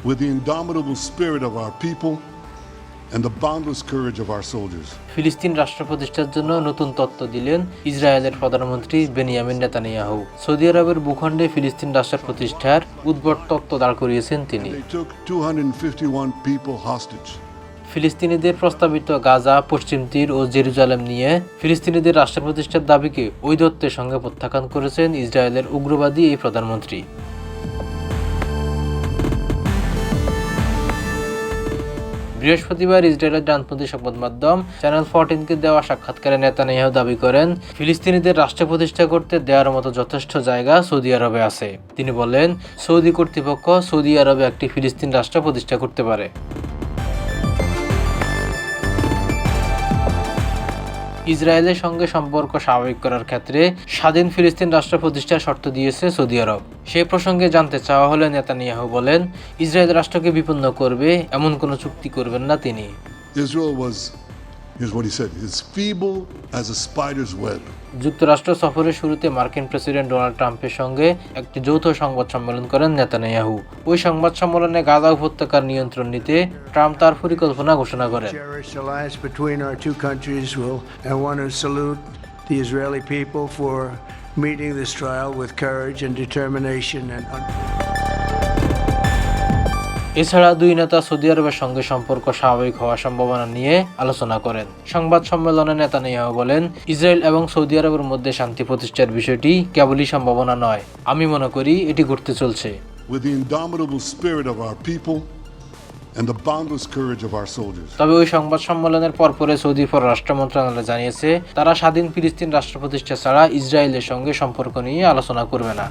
with the indomitable spirit of our people and the boundless courage of our soldiers. ফিলিস্তিন রাষ্ট্র প্রতিষ্ঠার জন্য নতুন তত্ত্ব দিলেন ইসরায়েলের প্রধানমন্ত্রী বেনিয়ামিন নেতানিয়াহু। সৌদি আরবের ভূখণ্ডে ফিলিস্তিন রাষ্ট্র প্রতিষ্ঠার উদ্ভট তত্ত্ব দাঁড় করিয়েছেন তিনি। They took 251 people hostage. ফিলিস্তিনিদের প্রস্তাবিত গাজা, পশ্চিম তীর ও জেরুজালেম নিয়ে ফিলিস্তিনিদের রাষ্ট্র প্রতিষ্ঠার দাবিকে ঔদ্ধত্যের সঙ্গে প্রত্যাখ্যান করেছেন ইসরায়েলের উগ্রবাদী এই প্রধানমন্ত্রী। বৃহস্পতিবার ইসরায়েলের ডানপন্থী সংবাদ মাধ্যম চ্যানেল 14কে দেওয়া সাক্ষাৎকারে নেতানিয়াহু দাবি করেন, ফিলিস্তিনিদের রাষ্ট্র প্রতিষ্ঠা করতে দেওয়ার মতো যথেষ্ট জায়গা সৌদি আরবে আছে। তিনি বলেন, সৌদি কর্তৃপক্ষ সৌদি আরবে একটি ফিলিস্তিন রাষ্ট্র প্রতিষ্ঠা করতে পারে। ইসরায়েলের সঙ্গে সম্পর্ক স্বাভাবিক করার ক্ষেত্রে স্বাধীন ফিলিস্তিন রাষ্ট্র প্রতিষ্ঠার শর্ত দিয়েছে সৌদি আরব। সেই প্রসঙ্গে জানতে চাওয়া হলে নেতানিয়াহু বলেন, ইসরায়েল রাষ্ট্রকে বিপন্ন করবে এমন কোনো চুক্তি করবেন না তিনি। Israel was, here's what he said, is feeble as a spider's web. যুক্তরাষ্ট্র সফরের শুরুতে মার্কিন প্রেসিডেন্ট ডোনাল্ড ট্রাম্পের সঙ্গে একটি যৌথ সংবাদ সম্মেলন করেন নেতানিয়াহু। ওই সংবাদ সম্মেলনে গাজা উপত্যকার নিয়ন্ত্রণ নিতে ট্রাম্প তার পরিকল্পনা ঘোষণা করেন। Cherished alliance between our two countries will, I want to salute the Israeli people for meeting this trial with courage and determination and এছাড়া দুই নেতা সৌদি আরবের সঙ্গে সম্পর্ক স্বাভাবিক হওয়ার সম্ভাবনা নিয়ে আলোচনা করেন। সংবাদ সম্মেলনে নেতানিয়াহু বলেন, ইসরায়েল এবং সৌদি আরবের মধ্যে শান্তি প্রতিষ্ঠার বিষয়টি কেবলই সম্ভাবনা নয়, আমি মনে করি এটি ঘটতে চলছে। With the indomitable spirit of our people and the boundless courage of our soldiers. তবে ওই সংবাদ সম্মেলনের পরপরে সৌদি পররাষ্ট্র মন্ত্রণালয় জানিয়েছে, তারা স্বাধীন ফিলিস্তিন রাষ্ট্র প্রতিষ্ঠা ছাড়া ইসরায়েলের সঙ্গে সম্পর্ক নিয়ে আলোচনা করবে না।